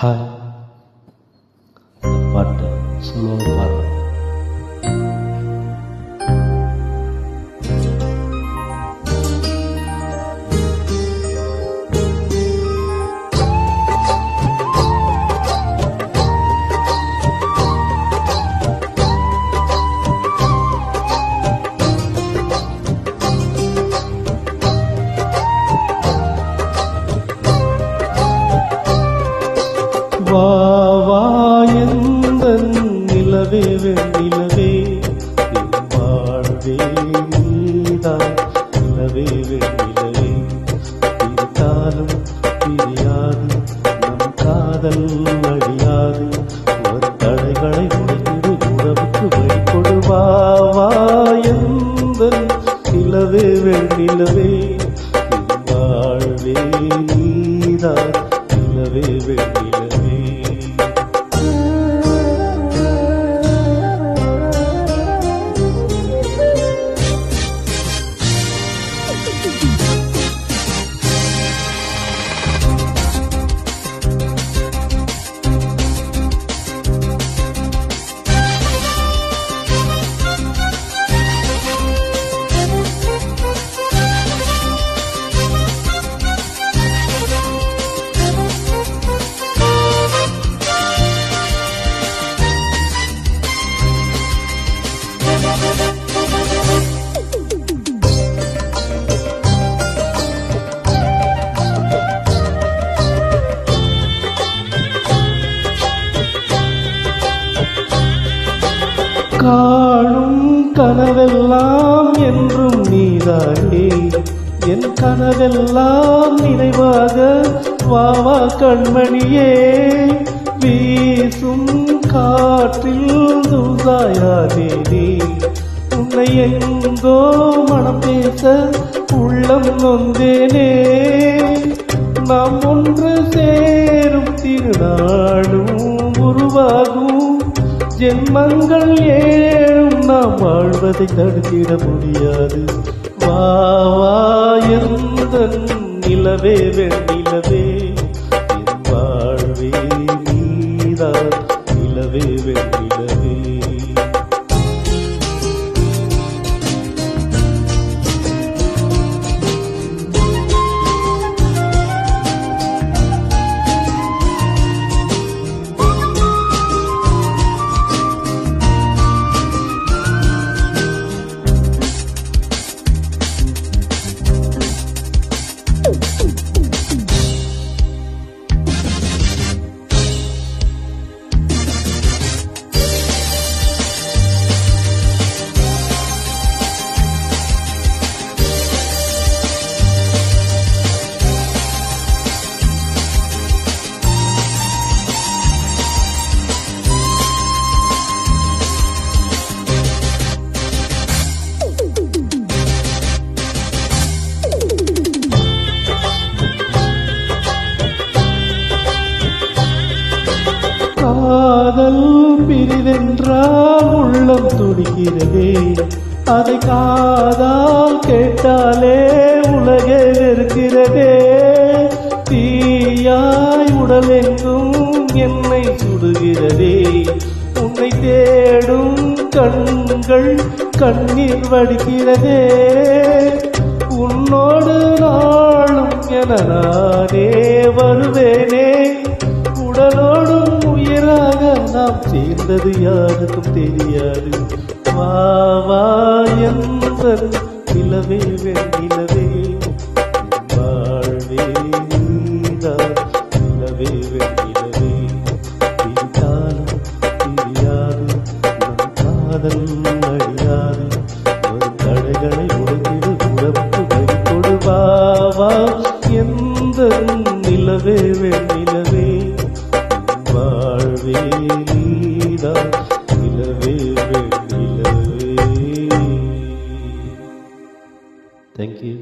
Hi, இந்த பாட்டை சொல்லுவாங்க பாருங்க. வா வா எந்தன் நிலவே வெண்ணிலவே, என் வாழ்வே நீதான் நிலவே வெண்ணிலவே. பிரித்தாலும் பிரியாது நம் காதல் அழியாது, ஒரு தடைகளை உடைத்திடு உறவுக்கு வழிகொடு. வா வா எந்தன் நிலவே வெண்ணிலவே, என் வாழ்வே நீதான் நிலவே வெண்ணிலவே. காணும் கனவெல்லாம் என்றும் நீதானே, என் கனவெல்லாம் நினைவாக வா வா கண்மணியே. வீசும் காற்றில் தூசாயானேனே, உன்னை எங்கோ மனம் பேச உள்ளம் நொந்தேனே. நாம் ஒன்று சேரும் திருநாளும் உருவாகும், ஜென்மங்கள் ஏழும் நாம் வாழ்வதை தடுத்திட முடியாது. வா வா எந்தன் நிலவே வெண்ணிலவே, என் வாழ்வே நீதான் நிலவே வெண்ணிலவே. காதல் பிரிவென்றால் உள்ளம் துடிக்கிறதே, அதை காதால் கேட்டாலே உலகே வெறுக்கிறதே. தீயாய் உடலெங்கும் என்னை சுடுகிறதே, உன்னை தேடும் கண்கள் கண்ணீர் வடிக்கிறதே. உன்னோடு நாளும் என நானே வருவேனே, உடலோடும் உயிராக நாம் சேர்ந்தது யாருக்கும் தெரியாது. வா வா எந்தன் நிலவே வெண்ணிலவே, வாழ்வே நீதான் நிலவே வெண்ணிலவே. பிரித்தாலும் பிரியாது நம் காதல் அழியாது, ஒரு தடைகளை உடைத்திடு உறவுக்கு வழிகொடு. வா வா எந்தன் நிலவே வெண்ணிலவே, வாழ்வே நீதான் நிலவே வெண்ணிலவே. Thank you.